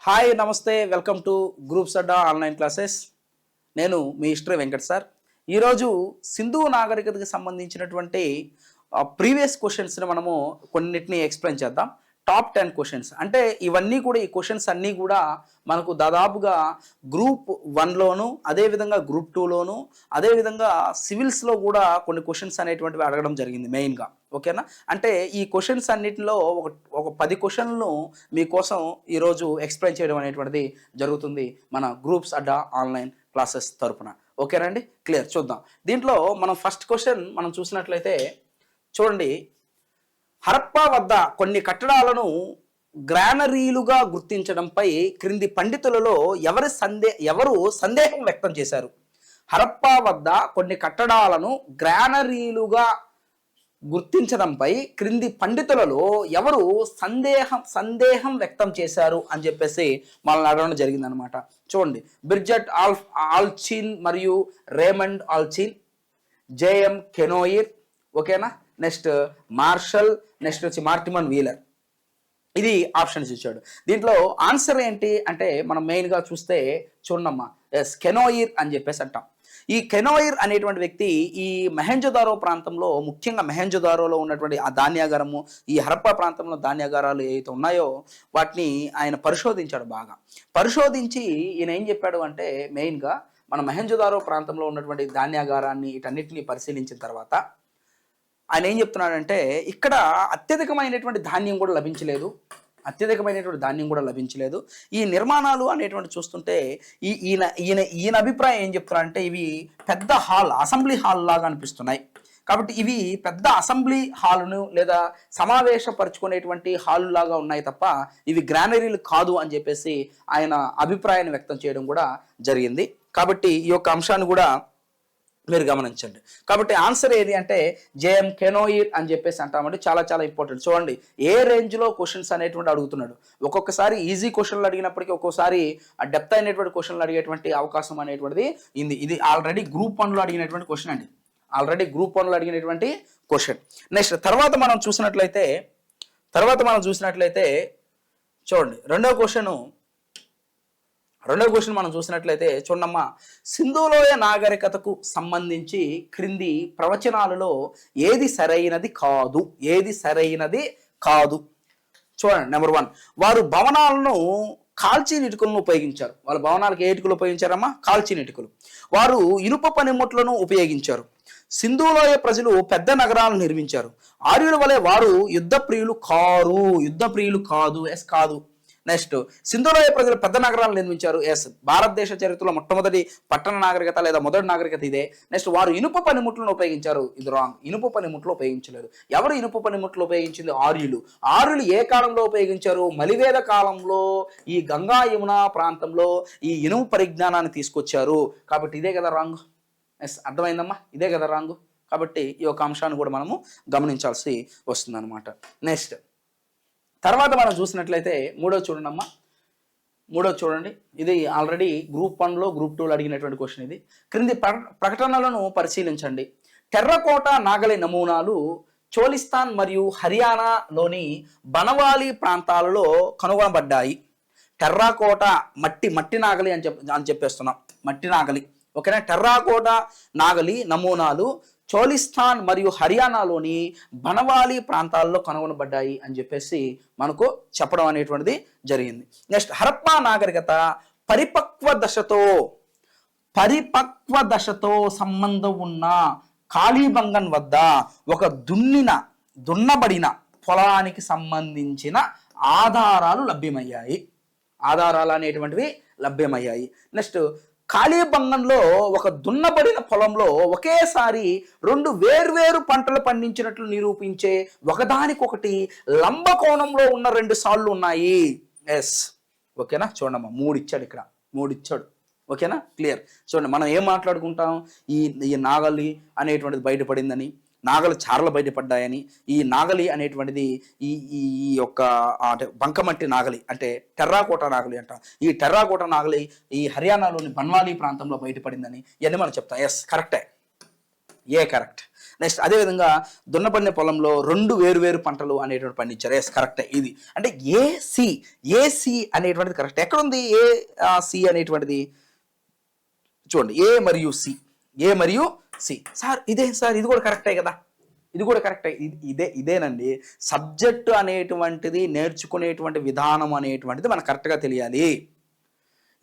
Hi నమస్తే welcome to groups Adda online classes. నేను మీ హిస్టరీ వెంకట్ సార్. ఈరోజు సింధు నాగరికతకి సంబంధించినటువంటి ప్రీవియస్ క్వశ్చన్స్ని మనము కొన్నిటిని ఎక్స్ప్లెయిన్ చేద్దాం. టాప్ 10 క్వశ్చన్స్ అంటే ఇవన్నీ కూడా ఈ క్వశ్చన్స్ అన్నీ కూడా మనకు దాదాపుగా గ్రూప్ 1లోను అదేవిధంగా గ్రూప్ 2లోను అదేవిధంగా సివిల్స్లో కూడా కొన్ని క్వశ్చన్స్ అనేటువంటివి అడగడం జరిగింది మెయిన్గా. ఓకేనా? అంటే ఈ క్వశ్చన్స్ అన్నిటిలో ఒక 10 క్వశ్చన్లను మీకోసం ఈరోజు ఎక్స్ప్లెయిన్ చేయడం అనేటువంటిది జరుగుతుంది మన గ్రూప్స్ అడ్డా ఆన్లైన్ క్లాసెస్ తరపున. ఓకేనండి, క్లియర్. చూద్దాం. దీంట్లో మనం ఫస్ట్ క్వశ్చన్ మనం చూసినట్లయితే చూడండి, హరప్పా వద్ద కొన్ని కట్టడాలను గ్రానరీలుగా గుర్తించడంపై క్రింది పండితులలో ఎవరు సందేహం వ్యక్తం చేశారు? హరప్పా వద్ద కొన్ని కట్టడాలను గ్రానరీలుగా గుర్తించడంపై క్రింది పండితులలో ఎవరు సందేహం వ్యక్తం చేశారు అని చెప్పేసి మనల్ని అడగడం జరిగిందనమాట. చూడండి, బ్రిడ్జెట్ ఆల్చిన్ మరియు రేమండ్ ఆల్చిన్, జేఎం కెనోయిర్, ఓకేనా, నెక్స్ట్ మార్షల్, నెక్స్ట్ వచ్చి మార్టిమన్ వీలర్. ఇది ఆప్షన్స్ ఇచ్చాడు. దీంట్లో ఆన్సర్ ఏంటి అంటే మనం మెయిన్గా చూస్తే చూడమ్మా, ఎస్, కెనోయిర్ అని చెప్పేసి అంటాం. ఈ కెనోయిర్ అనేటువంటి వ్యక్తి ఈ మెహెంజోదారో ప్రాంతంలో, ముఖ్యంగా మెహెంజోదారోలో ఉన్నటువంటి ఆ ధాన్యాగారము, ఈ హరప్పా ప్రాంతంలో ధాన్యాగారాలు ఏవైతే ఉన్నాయో వాటిని ఆయన పరిశోధించాడు. బాగా పరిశోధించి ఈయన ఏం చెప్పాడు అంటే మెయిన్గా మన మెహెంజోదారో ప్రాంతంలో ఉన్నటువంటి ధాన్యాగారాన్ని వీటన్నిటిని పరిశీలించిన తర్వాత ఆయన ఏం చెప్తున్నాడంటే ఇక్కడ అత్యధికమైనటువంటి ధాన్యం కూడా లభించలేదు. ఈ నిర్మాణాలు అనేటువంటి చూస్తుంటే ఈయన అభిప్రాయం ఏం చెప్తున్నారంటే ఇవి పెద్ద హాల్, అసెంబ్లీ హాల్ లాగా అనిపిస్తున్నాయి. కాబట్టి ఇవి పెద్ద అసెంబ్లీ హాలును లేదా సమావేశపరుచుకునేటువంటి హాల్ లాగా ఉన్నాయి తప్ప ఇవి గ్రానరీలు కాదు అని చెప్పేసి ఆయన అభిప్రాయాన్ని వ్యక్తం చేయడం కూడా జరిగింది. కాబట్టి ఈ యొక్క అంశాన్ని కూడా మీరు గమనించండి. కాబట్టి ఆన్సర్ ఏది అంటే జేఎం కెనోయిర్ అని చెప్పేసి అంటామంటే చాలా చాలా ఇంపార్టెంట్. చూడండి, ఏ రేంజ్లో క్వశ్చన్స్ అనేటువంటి అడుగుతున్నాడు. ఒక్కొక్కసారి ఈజీ క్వశ్చన్లు అడిగినప్పటికీ ఒక్కోసారి ఆ డెప్త్ అయినటువంటి క్వశ్చన్లు అడిగేటువంటి అవకాశం అనేటువంటిది ఇది ఆల్రెడీ గ్రూప్ 1లో అడిగినటువంటి క్వశ్చన్ అండి. నెక్స్ట్ తర్వాత మనం చూసినట్లయితే చూడండి, రెండో క్వశ్చన్ మనం చూసినట్లయితే చూడమ్మా, సింధులోయ నాగరికతకు సంబంధించి క్రింది ప్రవచనాలలో ఏది సరైనది కాదు? చూడండి, నెంబర్ 1, వారు భవనాలను కాల్చిన ఇటుకలను ఉపయోగించారు. వాళ్ళ భవనాలకు ఏ ఇటుకలు ఉపయోగించారమ్మా? కాల్చిన ఇటుకలు. వారు ఇనుప పనిముట్లను ఉపయోగించారు. సింధులోయ ప్రజలు పెద్ద నగరాలను నిర్మించారు. ఆర్యుల వలె వారు యుద్ధ ప్రియులు కాదు. ఎస్, కాదు. నెక్స్ట్, సింధులోయ ప్రజలు పెద్ద నగరాలను నిర్మించారు. ఎస్, భారతదేశ చరిత్రలో మొట్టమొదటి పట్టణ నాగరికత లేదా మొదటి నాగరికత ఇదే. నెక్స్ట్, వారు ఇనుప పనిముట్లను ఉపయోగించారు. ఇది రాంగ్. ఇనుప పనిముట్లు ఉపయోగించలేదు. ఎవరు ఇనుప పనిముట్లు ఉపయోగించింది? ఆర్యులు ఏ కాలంలో ఉపయోగించారు? మలివేద కాలంలో ఈ గంగా యమున ప్రాంతంలో ఈ ఇనుము పరిజ్ఞానాన్ని తీసుకొచ్చారు. కాబట్టి ఇదే కదా రాంగ్. ఎస్, అర్థమైందమ్మా, ఇదే కదా రాంగ్. కాబట్టి ఈ యొక్క అంశాన్ని కూడా మనము గమనించాల్సి వస్తుందన్నమాట. నెక్స్ట్ తర్వాత మనం చూసినట్లయితే మూడో చూడండి, ఇది ఆల్రెడీ గ్రూప్ 1లో గ్రూప్ 2లో అడిగినటువంటి క్వశ్చన్. ఇది క్రింది ప్రకటనలను పరిశీలించండి. టెర్రకోట నాగలి నమూనాలు చోలిస్తాన్ మరియు హర్యానాలోని బనవాలి ప్రాంతాలలో కనుగొనబడ్డాయి. టెర్రాకోట మట్టి నాగలి అని చెప్పేస్తున్నాం. మట్టి నాగలి, ఓకేనా. టెర్రాకోట నాగలి నమూనాలు చోలిస్తాన్ మరియు హర్యానాలోని బనవాలి ప్రాంతాల్లో కనుగొనబడ్డాయి అని చెప్పేసి మనకు చెప్పడం అనేటువంటిది జరిగింది. నెక్స్ట్, హరప్పా నాగరికత పరిపక్వ దశతో సంబంధం ఉన్న కాళీబంగన్ వద్ద ఒక దున్నబడిన పొలానికి సంబంధించిన ఆధారాలు లభ్యమయ్యాయి. నెక్స్ట్, కాళీబంగన్లో ఒక దున్నబడిన పొలంలో ఒకేసారి 2 వేర్వేరు పంటలు పండించినట్లు నిరూపించే ఒకదానికొకటి లంబకోణంలో ఉన్న 2 సాళ్ళు ఉన్నాయి. ఎస్, ఓకేనా. చూడమ్మా, 3 ఇచ్చాడు. ఓకేనా, క్లియర్. చూడండి, మనం ఏం మాట్లాడుకుంటాం? ఈ నాగలి అనేటువంటిది బయటపడిందని, నాగలి చారలు బయటపడ్డాయని, ఈ నాగలి అనేటువంటిది ఈ యొక్క అంటే బంకమట్టి నాగలి అంటే టెర్రాకోట నాగలి అంటాం. ఈ టెర్రాకోట నాగలి ఈ హర్యానాలోని బన్వాలి ప్రాంతంలో బయటపడిందని ఇవన్నీ మనం చెప్తాం. ఎస్, కరెక్టే. ఏ కరెక్ట్. నెక్స్ట్ అదేవిధంగా దున్నపడిన పొలంలో 2 వేరు పంటలు అనేటువంటి పండించారు. ఎస్ కరెక్టే. ఇది అంటే ఏసి అనేటువంటిది కరెక్ట్. ఎక్కడుంది సి అనేటువంటిది? చూడండి ఏ మరియు సి. సార్ ఇది కూడా కరెక్టే కదా, ఇది కూడా కరెక్టే. ఇదేనండి సబ్జెక్టు అనేటువంటిది నేర్చుకునేటువంటి విధానం అనేటువంటిది మనకు కరెక్ట్గా తెలియాలి.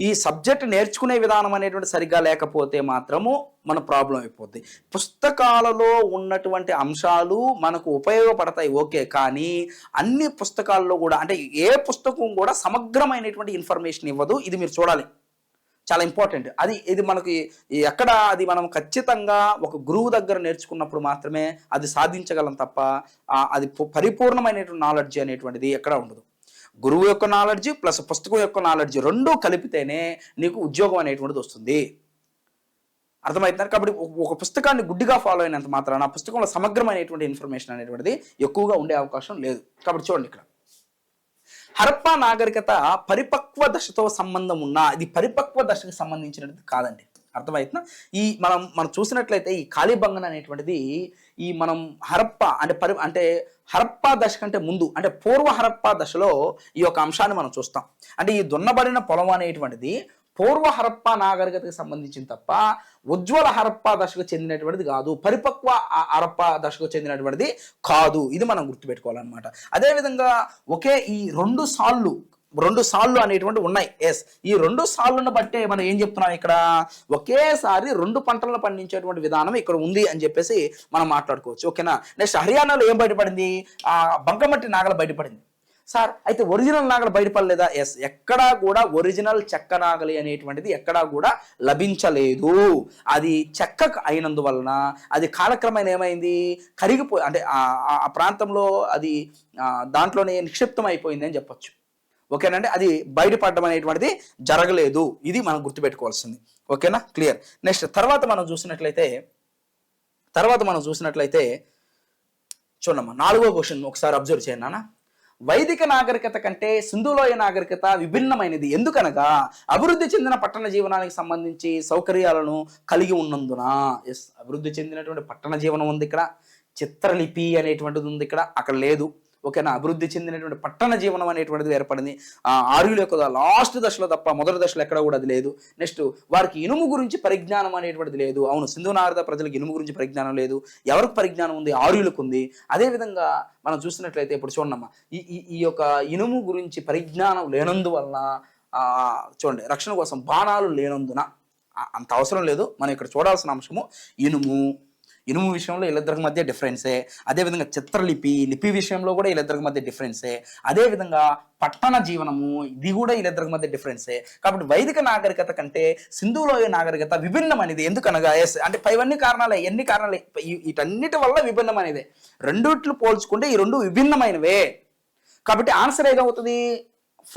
ఈ సబ్జెక్ట్ నేర్చుకునే విధానం అనేటువంటి సరిగ్గా లేకపోతే మాత్రము మన ప్రాబ్లం అయిపోద్ది. పుస్తకాలలో ఉన్నటువంటి అంశాలు మనకు ఉపయోగపడతాయి ఓకే, కానీ అన్ని పుస్తకాల్లో కూడా అంటే ఏ పుస్తకం కూడా సమగ్రమైనటువంటి ఇన్ఫర్మేషన్ ఇవ్వదు. ఇది మీరు చూడాలి, చాలా ఇంపార్టెంట్. ఇది మనకి ఎక్కడ అది మనం ఖచ్చితంగా ఒక గురువు దగ్గర నేర్చుకున్నప్పుడు మాత్రమే అది సాధించగలం తప్ప అది పరిపూర్ణమైనటువంటి నాలెడ్జ్ అనేటువంటిది ఎక్కడ ఉండదు. గురువు యొక్క నాలెడ్జ్ ప్లస్ పుస్తకం యొక్క నాలెడ్జ్ రెండూ కలిపితేనే నీకు ఉద్యోగం అనేటువంటిది వస్తుంది. అర్థమవుతున్నారు? కాబట్టి ఒక పుస్తకాన్ని గుడ్డిగా ఫాలో అయినంత మాత్రాన ఆ పుస్తకంలో సమగ్రమైనటువంటి ఇన్ఫర్మేషన్ అనేటువంటిది ఎక్కువగా ఉండే అవకాశం లేదు. కాబట్టి చూడండి, ఇక్కడ హరప్పా నాగరికత పరిపక్వ దశతో సంబంధం ఉన్న, ఇది పరిపక్వ దశకు సంబంధించినది కాదండి. అర్థమవుతుందా? మనం చూసినట్లయితే ఈ కాళీబంగన్ అనేటువంటిది ఈ మనం హరప్పా అంటే హరప్పా దశ కంటే ముందు అంటే పూర్వ హరప్పా దశలో ఈ యొక్క అంశాన్ని మనం చూస్తాం. అంటే ఈ దున్నబడిన పొలం అనేటువంటిది పూర్వ హరప్పా నాగరికతకు సంబంధించింది తప్ప ఉజ్వల హరప్పా దశకు చెందినటువంటిది కాదు, పరిపక్వ హరప్పా దశకు చెందినటువంటిది కాదు. ఇది మనం గుర్తుపెట్టుకోవాలన్నమాట. అదేవిధంగా ఈ రెండు సార్లు అనేటువంటి ఉన్నాయి. ఎస్, ఈ 2 సార్లను బట్టే మనం ఏం చెప్తున్నాం, ఇక్కడ ఒకేసారి 2 పంటలను పండించేటువంటి విధానం ఇక్కడ ఉంది అని చెప్పేసి మనం మాట్లాడుకోవచ్చు. ఓకేనా? నెక్స్ట్ హర్యానాలో ఏం బయటపడింది? బంకమట్టి నాగల బయటపడింది. సార్ అయితే ఒరిజినల్ నాగలు బయటపడలేదా? ఎస్, ఎక్కడా కూడా ఒరిజినల్ చెక్క నాగలి అనేటువంటిది ఎక్కడా కూడా లభించలేదు. అది చెక్క అయినందువలన అది కాలక్రమేణా ఏమైంది, కరిగిపోయి అంటే ఆ ప్రాంతంలో అది దాంట్లోనే నిక్షిప్తం అయిపోయింది అని చెప్పొచ్చు. ఓకేనండి, అది బయటపడడం అనేటువంటిది జరగలేదు. ఇది మనం గుర్తుపెట్టుకోవాల్సింది. ఓకేనా? క్లియర్. నెక్స్ట్ తర్వాత మనం చూసినట్లయితే చూడమ్మా 4వ క్వశ్చన్ ఒకసారి అబ్జర్వ్ చేయండి నాన్న. వైదిక నాగరికత కంటే సింధులోయ నాగరికత విభిన్నమైనది ఎందుకనగా అభివృద్ధి చెందిన పట్టణ జీవనానికి సంబంధించి సౌకర్యాలను కలిగి ఉన్నందున. ఎస్, అభివృద్ధి చెందినటువంటి పట్టణ జీవనం ఉంది ఇక్కడ, చిత్రలిపి అనేటువంటిది ఉంది ఇక్కడ, అక్కడ లేదు. ఓకేనా? అభివృద్ధి చెందినటువంటి పట్టణ జీవనం అనేటువంటిది ఏర్పడింది ఆర్యుల యొక్క లాస్ట్ దశలో తప్ప మొదటి దశలో ఎక్కడ కూడా అది లేదు. నెక్స్ట్ వారికి ఇనుము గురించి పరిజ్ఞానం అనేటువంటిది లేదు. అవును, సింధు నాగరికత ప్రజలకు ఇనుము గురించి పరిజ్ఞానం లేదు. ఎవరికి పరిజ్ఞానం ఉంది? ఆర్యులకు ఉంది. అదేవిధంగా మనం చూసినట్లయితే ఇప్పుడు చూడమ్మా, ఈ యొక్క ఇనుము గురించి పరిజ్ఞానం లేనందువలన చూడండి, రక్షణ కోసం బాణాలు లేనందున అంత అవసరం లేదు. మనం ఇక్కడ చూడాల్సిన అంశము ఇనుము విషయంలో వీళ్ళిద్దరికి మధ్య డిఫరెన్సే. అదేవిధంగా లిపి విషయంలో కూడా వీళ్ళిద్దరికి మధ్య డిఫరెన్సే. అదేవిధంగా పట్టణ జీవనము, ఇది కూడా వీళ్ళిద్దరికి మధ్య డిఫరెన్సే. కాబట్టి వైదిక నాగరికత కంటే సింధులోయ నాగరికత విభిన్నమైనది ఎందుకనగా. ఎస్, అంటే పైవన్నీ కారణాలే, ఎన్ని కారణాలే, వీటన్నిటి వల్ల విభిన్నమైనదే. రెండిట్లు పోల్చుకుంటే ఈ 2 విభిన్నమైనవే. కాబట్టి ఆన్సర్ ఏదవుతుంది?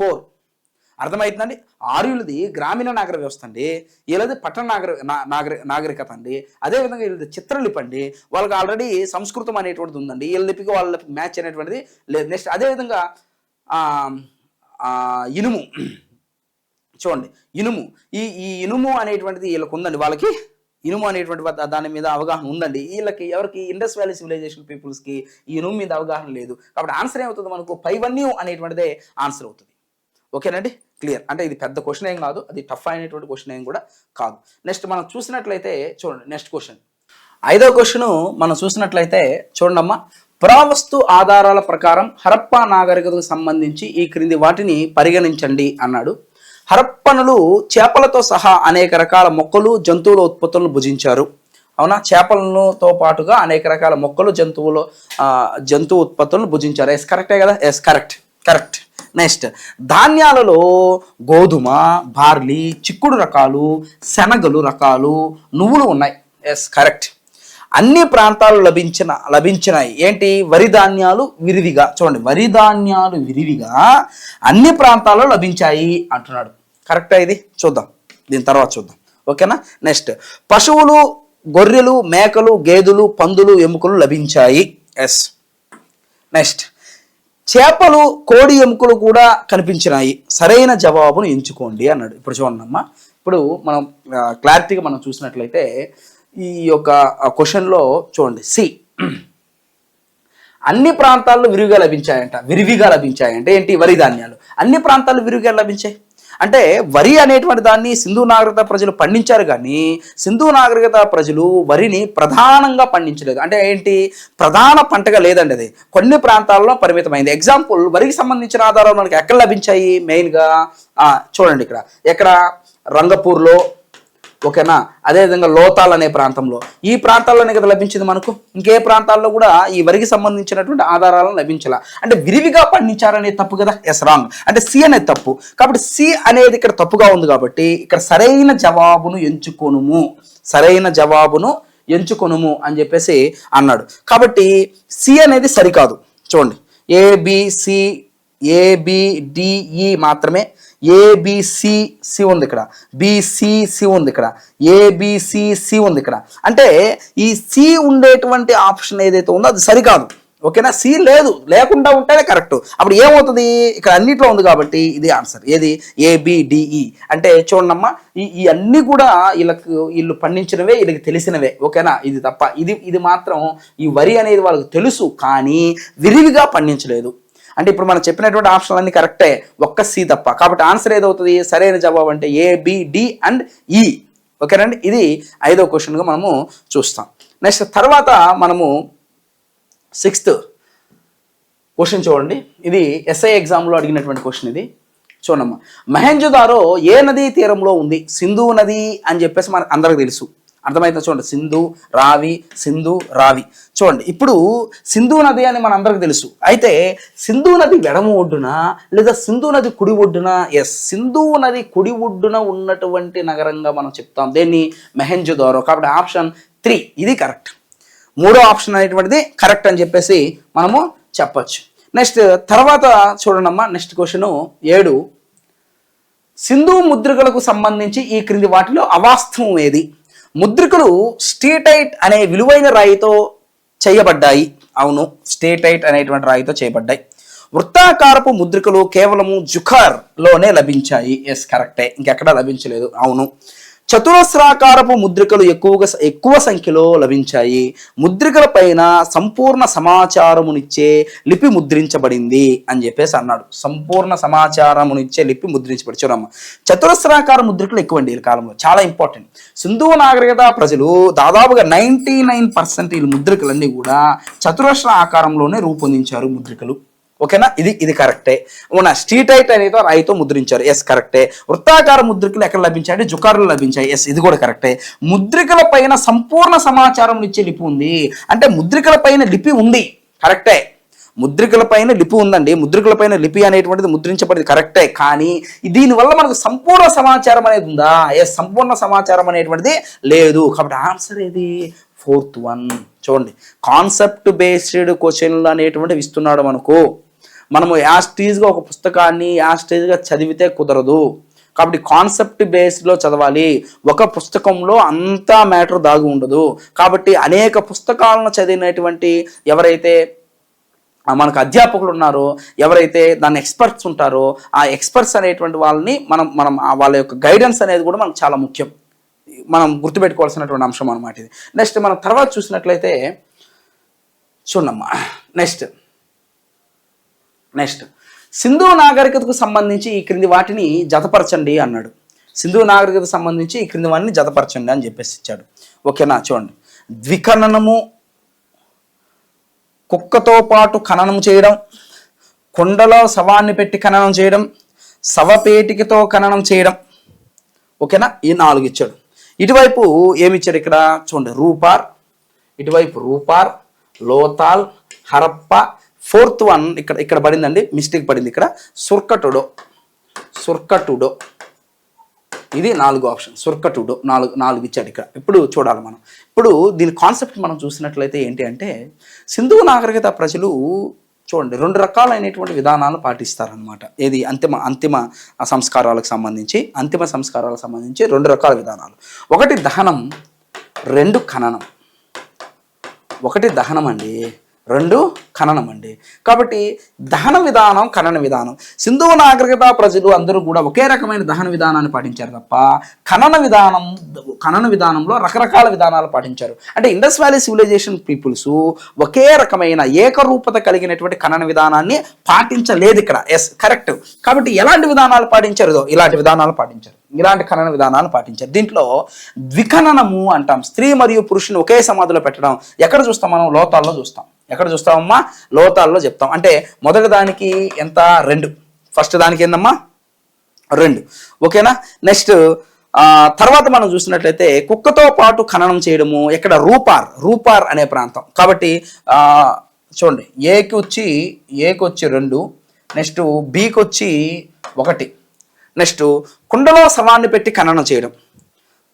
4. అర్థమవుతుందండి? ఆర్యులది గ్రామీణ నాగర వ్యవస్థ అండి, వీళ్ళది పట్టణ నాగరికత అండి. అదేవిధంగా వీళ్ళది చిత్రలిపి అండి, వాళ్ళకి ఆల్రెడీ సంస్కృతం అనేటువంటిది ఉందండి, వీళ్ళ లిపికి వాళ్ళ మ్యాచ్ అనేటువంటిది లేదు. నెక్స్ట్ అదేవిధంగా ఇనుము చూడండి, ఈ ఇనుము అనేటువంటిది వీళ్ళకి ఉందండి, వాళ్ళకి ఇనుము అనేటువంటి దాని మీద అవగాహన ఉందండి. ఎవరికి ఇండస్ వ్యాలీ సివిలైజేషన్ పీపుల్స్కి ఈ ఇనుము మీద అవగాహన లేదు. కాబట్టి ఆన్సర్ ఏమవుతుంది మనకు? పైవన్నీ అనేటువంటిదే ఆన్సర్ అవుతుంది. ఓకేనండి, క్లియర్. అంటే ఇది పెద్ద క్వశ్చన్ ఏం కాదు, అది టఫ్ అయినటువంటి క్వశ్చన్ ఏం కూడా కాదు. నెక్స్ట్ మనం చూసినట్లయితే చూడండి, నెక్స్ట్ క్వశ్చన్ 5వ క్వశ్చన్ మనం చూసినట్లయితే చూడండమ్మా. పురావస్తు ఆధారాల ప్రకారం హరప్పా నాగరికతకు సంబంధించి ఈ క్రింది వాటిని పరిగణించండి అన్నాడు. హరప్పనులు చేపలతో సహా అనేక రకాల మొక్కలు జంతువుల ఉత్పత్తులను భుజించారు. అవునా? చేపలతో పాటుగా అనేక రకాల మొక్కలు జంతు ఉత్పత్తులను భుజించారు. ఎస్ కరెక్టే కదా? Yes correct. నెక్స్ట్ ధాన్యాలలో గోధుమ, బార్లీ, చిక్కుడు రకాలు, శనగలు రకాలు, నువ్వులు ఉన్నాయి. Yes correct. అన్ని ప్రాంతాలు లభించినాయి. ఏంటి? వరి ధాన్యాలు విరివిగా. చూడండి, వరి ధాన్యాలు విరివిగా అన్ని ప్రాంతాల్లో లభించాయి అంటున్నాడు. కరెక్టా? ఇది చూద్దాం, దీని తర్వాత చూద్దాం. ఓకేనా? నెక్స్ట్ పశువులు, గొర్రెలు, మేకలు, గేదెలు, పందులు, ఎముకలు లభించాయి. ఎస్. నెక్స్ట్ చేపలు, కోడి ఎముకలు కూడా కనిపించినాయి. సరైన జవాబును ఎంచుకోండి అన్నాడు. ఇప్పుడు చూడండి అమ్మా, ఇప్పుడు మనం క్లారిటీగా మనం చూసినట్లయితే ఈ యొక్క క్వశ్చన్లో చూడండి సి అన్ని ప్రాంతాల్లో విరివిగా లభించాయంట ఏంటి వరి ధాన్యాలు అన్ని ప్రాంతాల్లో విరివిగా లభించాయి అంటే వరి అనేటువంటి దాన్ని సింధు నాగరికత ప్రజలు పండించారు కానీ సింధు నాగరికత ప్రజలు వరిని ప్రధానంగా పండించలేదు అంటే ఏంటి ప్రధాన పంటగా లేదండి అది కొన్ని ప్రాంతాల్లో పరిమితమైంది ఎగ్జాంపుల్ వరికి సంబంధించిన ఆధారాలు మనకి ఎక్కడ లభించాయి మెయిన్గా చూడండి ఎక్కడ రంగపూర్లో ఓకేనా అదేవిధంగా లోతాల్ అనే ప్రాంతంలో ఈ ప్రాంతాల్లోనే కదా లభించింది మనకు ఇంకే ప్రాంతాల్లో కూడా ఈ వరికి సంబంధించినటువంటి ఆధారాలను లభించాల అంటే విరివిగా పండించారనేది తప్పు కదా ఎస్ రాంగ్ అంటే సి అనేది తప్పు కాబట్టి సి అనేది ఇక్కడ తప్పుగా ఉంది కాబట్టి ఇక్కడ సరైన జవాబును ఎంచుకొనుము అని చెప్పేసి అన్నాడు కాబట్టి సి అనేది సరికాదు చూడండి ఏబిడిఈ మాత్రమే ఏబిసిసి ఉంది ఇక్కడ బిసిసి ఉంది ఇక్కడ ఏబిసిసి ఉంది ఇక్కడ అంటే ఈ సి ఉండేటువంటి ఆప్షన్ ఏదైతే ఉందో అది సరికాదు ఓకేనా సి లేకుండా ఉంటేనే కరెక్ట్ అప్పుడు ఏమవుతుంది ఇక్కడ అన్నిట్లో ఉంది కాబట్టి ఇది ఆన్సర్ ఏది ఏబిడిఈ అంటే చూడమ్మా ఈ అన్ని కూడా వీళ్ళు పండించినవే వీళ్ళకి తెలిసినవే ఓకేనా ఇది తప్ప ఇది మాత్రం ఈ వరి అనేది వాళ్ళకి తెలుసు కానీ విరివిగా పండించలేదు అంటే ఇప్పుడు మనం చెప్పినటువంటి ఆప్షన్లు అన్ని కరెక్టే ఒక్క సి తప్ప కాబట్టి ఆన్సర్ ఏదవుతుంది సరైన జవాబు అంటే ఏబిడి అండ్ ఈ ఓకేనండి ఇది 5వ క్వశ్చన్గా మనము చూస్తాం నెక్స్ట్ తర్వాత మనము 6th క్వశ్చన్ చూడండి ఇది ఎస్ఐ ఎగ్జామ్లో అడిగినటువంటి క్వశ్చన్ ఇది చూడమ్మా మహెంజోదారో ఏ నదీ తీరంలో ఉంది సింధు నది అని చెప్పేసి మనకు అందరికి తెలుసు అర్థమైతే చూడండి సింధు రావి చూడండి ఇప్పుడు సింధు నది అని మన అందరికి తెలుసు అయితే సింధు నది ఎడమ ఒడ్డున లేదా సింధు నది కుడి ఒడ్డున ఎస్ సింధు నది కుడి ఒడ్డున ఉన్నటువంటి నగరంగా మనం చెప్తాం దేన్ని మహెంజోదారో కాబట్టి ఆప్షన్ 3 ఇది కరెక్ట్ 3వ ఆప్షన్ అనేటువంటిది కరెక్ట్ అని చెప్పేసి మనము చెప్పచ్చు నెక్స్ట్ తర్వాత చూడండమ్మా నెక్స్ట్ క్వశ్చన్ 7 సింధు ముద్రికలకు సంబంధించి ఈ క్రింది వాటిలో అవాస్తవం ఏది ముద్రికలు స్టేటైట్ అనే విలువైన రాయితో చేయబడ్డాయి అవును స్టేటైట్ అనేటువంటి రాయితో చేయబడ్డాయి వృత్తాకారపు ముద్రికలు కేవలము జుఖార్లోనే లభించాయి ఎస్ కరెక్టే ఇంకెక్కడా లభించలేదు అవును చతురస్రాకారపు ముద్రికలు ఎక్కువ సంఖ్యలో లభించాయి ముద్రికల పైన సంపూర్ణ సమాచారమునిచ్చే లిపి ముద్రించబడింది అని చెప్పేసి అన్నాడు సంపూర్ణ సమాచారమునిచ్చే లిపి ముద్రించబడి చూడమ్మ చతురస్రాకార ముద్రికలు ఎక్కువండి ఈ కాలంలో చాలా ఇంపార్టెంట్ సింధు నాగరికత ప్రజలు దాదాపుగా 99% ఈ ముద్రికలన్నీ కూడా చతురస్ర ఆకారంలోనే రూపొందించారు ముద్రికలు ఓకేనా ఇది కరెక్టే అవునా స్ట్రీటైట్ అనేది రాయితో ముద్రించారు ఎస్ కరెక్టే వృత్తాకార ముద్రికలు ఎక్కడ లభించాయి అంటే జుకార్లు లభించాయి ఎస్ ఇది కూడా కరెక్టే ముద్రికల పైన సంపూర్ణ సమాచారం ఇచ్చే లిపి ఉంది అంటే ముద్రికల పైన లిపి ఉంది కరెక్టే ముద్రికల పైన లిపి ఉందండి ముద్రికల పైన లిపి అనేటువంటిది ముద్రించబడింది కరెక్టే కానీ దీనివల్ల మనకు సంపూర్ణ సమాచారం అనేది ఉందా ఎస్ సంపూర్ణ సమాచారం అనేటువంటిది లేదు కాబట్టి ఆన్సర్ ఏది 4th వన్ చూడండి కాన్సెప్ట్ బేస్డ్ క్వశ్చన్లు అనేటువంటివి ఇస్తున్నాడు మనకు మనము యాస్టీజ్గా ఒక పుస్తకాన్ని యాస్టీజ్గా చదివితే కుదరదు కాబట్టి కాన్సెప్ట్ బేస్డ్లో చదవాలి ఒక పుస్తకంలో అంతా మ్యాటర్ దాగి ఉండదు కాబట్టి అనేక పుస్తకాలను చదివినటువంటి ఎవరైతే మనకు అధ్యాపకులు ఉన్నారో ఎవరైతే దాని ఎక్స్పర్ట్స్ ఉంటారో ఆ ఎక్స్పర్ట్స్ అనేటువంటి వాళ్ళని మనం వాళ్ళ యొక్క గైడెన్స్ అనేది కూడా మనకు చాలా ముఖ్యం మనం గుర్తుపెట్టుకోవాల్సినటువంటి అంశం అన్నమాట ఇది నెక్స్ట్ మనం తర్వాత చూసినట్లయితే చూడమ్మా నెక్స్ట్ సింధు నాగరికతకు సంబంధించి ఈ క్రింది వాటిని జతపరచండి అన్నాడు సింధు నాగరికతకు సంబంధించి ఈ క్రింది వాటిని జతపరచండి అని చెప్పేసి ఇచ్చాడు ఓకేనా చూడండి ద్విఖననము కుక్కతో పాటు ఖననం చేయడం కొండలో శవాన్ని పెట్టి ఖననం చేయడం శవపేటికతో ఖననం చేయడం ఓకేనా ఈ 4 ఇచ్చాడు ఇటువైపు ఏమి ఇచ్చాడు ఇక్కడ చూడండి ఇటువైపు రూపార్ లోతాల్ హరప్ప 4th వన్ ఇక్కడ పడిందండి మిస్టేక్ పడింది ఇక్కడ సుర్కటుడో ఇది 4వ ఆప్షన్ సుర్కటుడో 4 ఇచ్చాడు ఇక్కడ ఇప్పుడు చూడాలి మనం ఇప్పుడు దీని కాన్సెప్ట్ మనం చూసినట్లయితే ఏంటి అంటే సింధు నాగరికత ప్రజలు చూడండి 2 రకాలైనటువంటి విధానాలు పాటిస్తారనమాట ఏది అంతిమ సంస్కారాలకు సంబంధించి 2 రకాల విధానాలు ఒకటి దహనం 2 ఖననం అండి రెండు ఖననం అండి. కాబట్టి దహన విధానం, ఖనన విధానం, సింధు నాగరికత ప్రజలు అందరూ కూడా ఒకే రకమైన దహన విధానాన్ని పాటించారు తప్ప ఖనన విధానంలో రకరకాల విధానాలు పాటించారు. అంటే ఇండస్ వ్యాలీ సివిలైజేషన్ పీపుల్స్ ఒకే రకమైన ఏకరూపత కలిగినటువంటి ఖనన విధానాన్ని పాటించలేదు ఇక్కడ. Yes, correct. కాబట్టి ఎలాంటి విధానాలు పాటించారు? ఇలాంటి విధానాలు పాటించారు, ఇలాంటి ఖనన విధానాలు పాటించారు. దీంట్లో ద్విఖననము అంటాం, స్త్రీ మరియు పురుషుని ఒకే సమాధిలో పెట్టడం. ఎక్కడ చూస్తాం మనం? లోతాల్లో చూస్తాం. ఎక్కడ చూస్తామమ్మా? లోతాల్లో చెప్తాం. అంటే మొదటి దానికి ఎంత? 2. ఫస్ట్ దానికి ఏందమ్మా? 2. ఓకేనా? నెక్స్ట్ తర్వాత మనం చూసినట్లయితే కుక్కతో పాటు ఖననం చేయడము. ఎక్కడ? రూపార్ అనే ప్రాంతం. కాబట్టి చూడండి, ఏకి వచ్చి 2, నెక్స్ట్ బికి వచ్చి 1, నెక్స్ట్ కుండలో శవాన్ని పెట్టి ఖననం చేయడం.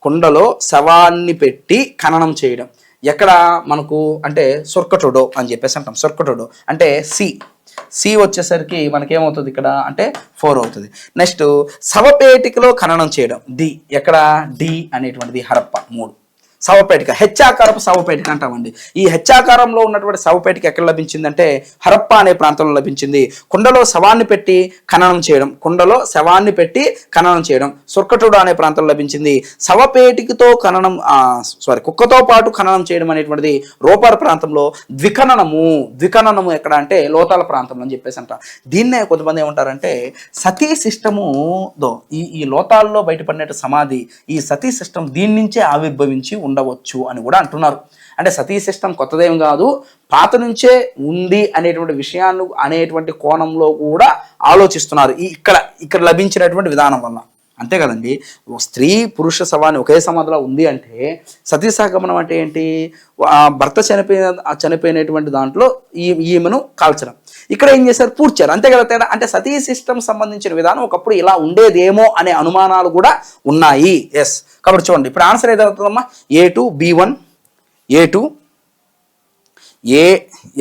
కుండలో శవాన్ని పెట్టి ఖననం చేయడం ఎక్కడ మనకు? అంటే సొర్కటోడో అని చెప్పేసి అంటాం. సొర్కటోడో అంటే సి వచ్చేసరికి మనకేమవుతుంది ఇక్కడ అంటే 4 అవుతుంది. నెక్స్ట్ శవపేటికలో ఖననం చేయడం. ఎక్కడ? డి అనేటువంటిది హరప్ప. 3 శవపేటిక, హెచ్చాకారపు శవపేటిక అంటామండి. ఈ హెచ్చాకారంలో ఉన్నటువంటి శవపేటిక ఎక్కడ లభించిందంటే హరప్ప అనే ప్రాంతంలో లభించింది. కుండలో శవాన్ని పెట్టి ఖననం చేయడం. కుండలో శవాన్ని పెట్టి ఖననం చేయడం సొర్కటుడు అనే ప్రాంతంలో లభించింది. శవపేటికతో కుక్కతో పాటు ఖననం చేయడం అనేటువంటిది రూపార్ ప్రాంతంలో. ద్విఖననము ఎక్కడ అంటే లోతాల ప్రాంతంలో అని చెప్పేసి అంట. దీన్నే కొంతమంది ఏమంటారంటే సతీ సిస్టము ఈ లోతాల్లో బయటపడినట్టు సమాధి, ఈ సతీ సిస్టమ్ దీని నుంచే ఆవిర్భవించి ఉండవచ్చు అని కూడా అంటున్నారు. అంటే సతీ సిస్టమ్ కొత్తదేం కాదు, పాత నుంచే ఉంది అనేటువంటి కోణంలో కూడా ఆలోచిస్తున్నారు ఇక్కడ లభించినటువంటి విధానం వల్ల. అంతే కదండి, స్త్రీ పురుష శవాన్ని ఒకే సమాధిలో ఉంది అంటే సతీ సహగమనం అంటే ఏంటి? భర్త చనిపోయినటువంటి దాంట్లో ఈమెను కాల్చడం. ఇక్కడ ఏం చేశారు? పూడ్చారు. అంతే కదా తేడా. అంటే సతీ సిస్టమ్ సంబంధించిన విధానం ఒకప్పుడు ఇలా ఉండేదేమో అనే అనుమానాలు కూడా ఉన్నాయి. ఎస్, కాబట్టి చూడండి ఇప్పుడు ఆన్సర్ ఏదవుతుందమ్మా? A2 B1 A2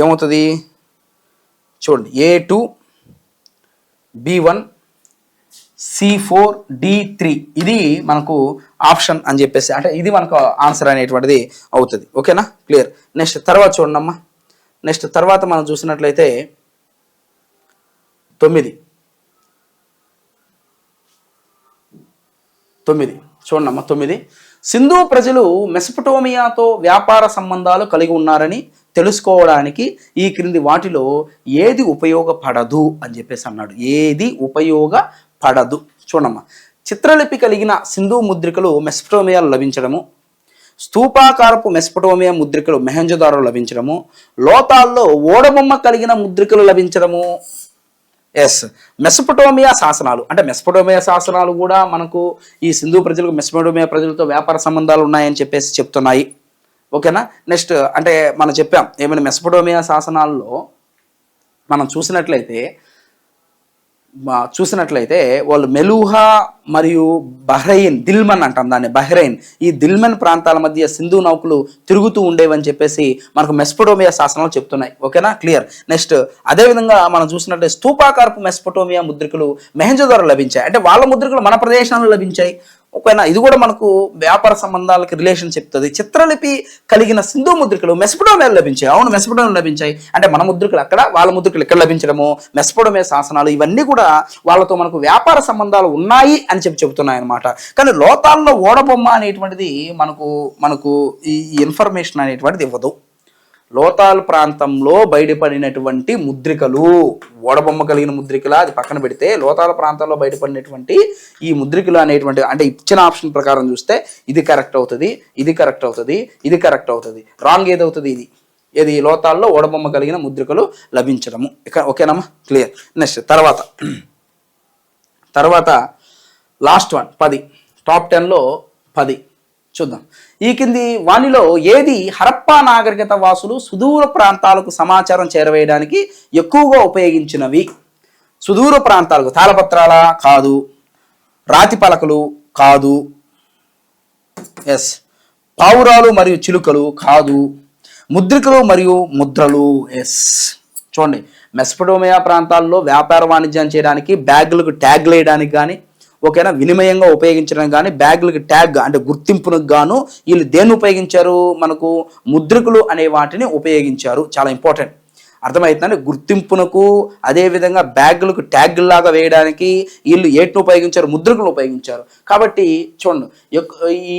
ఏమవుతుంది చూడండి, A2 B1 C4 D3 ఇది మనకు ఆప్షన్ అని చెప్పేసి, అంటే ఇది మనకు ఆన్సర్ అనేటువంటిది అవుతుంది. ఓకేనా? క్లియర్. నెక్స్ట్ తర్వాత చూడండి అమ్మా. నెక్స్ట్ తర్వాత మనం చూసినట్లయితే 9 చూడండి అమ్మా. 9 సింధు ప్రజలు మెసపటోమియాతో వ్యాపార సంబంధాలు కలిగి ఉన్నారని తెలుసుకోవడానికి ఈ క్రింది వాటిలో ఏది ఉపయోగపడదు అని చెప్పేసి అన్నాడు. ఏది ఉపయోగపడదు? చూడమ్మా, చిత్రలిపి కలిగిన సింధు ముద్రికలు మెసపటోమియాలో లభించడము, స్తూపాకారపు మెసపటోమియా ముద్రికలు మెహంజోదారో లభించడము, లోతాల్లో ఓడబొమ్మ కలిగిన ముద్రికలు లభించడము. ఎస్, మెసపటోమియా శాసనాలు. అంటే మెసపటోమియా శాసనాలు కూడా మనకు ఈ సింధు ప్రజలకు మెసపటోమియా ప్రజలతో వ్యాపార సంబంధాలు ఉన్నాయని చెప్పేసి చెప్తున్నాయి. ఓకేనా? నెక్స్ట్ అంటే మనం చెప్పాం ఏమైనా మెసపటోమియా శాసనాల్లో మనం చూసినట్లయితే వాళ్ళు మెలూహా మరియు బహ్రెయిన్, దిల్మన్ అంటాం దాన్ని, బహ్రెయిన్, ఈ దిల్మన్ ప్రాంతాల మధ్య సింధు నౌకలు తిరుగుతూ ఉండేవని చెప్పేసి మనకు మెసపటోమియా శాసనాలు చెప్తున్నాయి. ఓకేనా? క్లియర్. నెక్స్ట్ అదేవిధంగా మనం చూసినట్లయితే స్తూపాకారపు మెసపటోమియా ముద్రికలు మెహంజోదారో లభించాయి. అంటే వాళ్ళ ముద్రికలు మన ప్రదేశాల్లో లభించాయి. ఓకేనా? ఇది కూడా మనకు వ్యాపార సంబంధాలకి రిలేషన్ చెప్తుంది. చిత్రలిపి కలిగిన సింధు ముద్రికలు మెసపటోమియాలో లభించాయి. అవును, మెసపటోమియాలో లభించాయి. అంటే మన ముద్రికలు అక్కడ, వాళ్ళ ముద్రికలు ఇక్కడ లభించడము, మెసపటోమియా శాసనాలు ఇవన్నీ కూడా వాళ్ళతో మనకు వ్యాపార సంబంధాలు ఉన్నాయి అని చెప్తున్నాయి అనమాట. కానీ లోతాల్లో ఓడబొమ్మ అనేటువంటిది మనకు ఈ ఇన్ఫర్మేషన్ అనేటువంటిది ఇవ్వదు. లోతాల్ ప్రాంతంలో బయటపడినటువంటి ముద్రికలు, ఓడబొమ్మ కలిగిన ముద్రికల అది పక్కన పెడితే లోతాల ప్రాంతంలో బయటపడినటువంటి ఈ ముద్రికలు అనేటువంటి, అంటే ఇచ్చిన ఆప్షన్ ప్రకారం చూస్తే ఇది కరెక్ట్ అవుతుంది, ఇది కరెక్ట్ అవుతుంది, ఇది కరెక్ట్ అవుతుంది. రాంగ్ ఏదవుతుంది? ఇది లోతాల్లో ఓడబొమ్మ కలిగిన ముద్రికలు లభించడము. ఓకేనమ్మా? క్లియర్. నెక్స్ట్ తర్వాత లాస్ట్ వన్ 10, టాప్ 10లో 10 చూద్దాం. ఈ కింది వానిలో ఏది హరప్పా నాగరికత వాసులు సుదూర ప్రాంతాలకు సమాచారం చేరవేయడానికి ఎక్కువగా ఉపయోగించినవి? సుదూర ప్రాంతాలకు తాళపత్రాల కాదు, రాతి పలకలు కాదు, ఎస్, పావురాలు మరియు చిలుకలు కాదు, ముద్రికలు మరియు ముద్రలు. ఎస్, చూడండి, మెసపటోమియా ప్రాంతాల్లో వ్యాపార వాణిజ్యం చేయడానికి బ్యాగులకు ట్యాగ్ వేయడానికి కానీ, ఓకేనా, వినిమయంగా ఉపయోగించడానికి కానీ, బ్యాగులకి ట్యాగ్ అంటే గుర్తింపునకు గాను వీళ్ళు దేన్ని ఉపయోగించారు? మనకు ముద్రికలు అనే వాటిని ఉపయోగించారు. చాలా ఇంపార్టెంట్. అర్థమవుతుందండి. గుర్తింపునకు అదేవిధంగా బ్యాగులకు ట్యాగుల్లాగా వేయడానికి వీళ్ళు ఏటిని ఉపయోగించారు, ముద్రికలను ఉపయోగించారు. కాబట్టి చూడండి, ఈ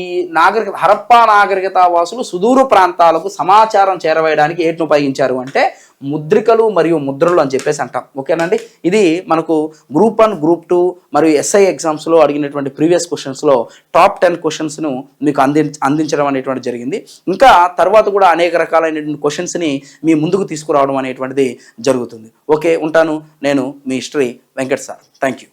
హరప్పా నాగరికత వాసులు సుదూర ప్రాంతాలకు సమాచారం చేరవేయడానికి ఏటిని ఉపయోగించారు అంటే ముద్రికలు మరియు ముద్రలు అని చెప్పేసి అంటాం. ఓకేనండి. ఇది మనకు గ్రూప్ 1, గ్రూప్ 2 మరియు ఎస్ఐ ఎగ్జామ్స్లో అడిగినటువంటి ప్రీవియస్ క్వశ్చన్స్లో టాప్ 10 క్వశ్చన్స్ను మీకు అందించడం అనేటువంటి జరిగింది. ఇంకా తర్వాత కూడా అనేక రకాలైనటువంటి క్వశ్చన్స్ని మీ ముందుకు తీసుకురావడం అనేటువంటిది జరుగుతుంది. ఓకే, ఉంటాను. నేను మీ history Venkat sir. Thank you.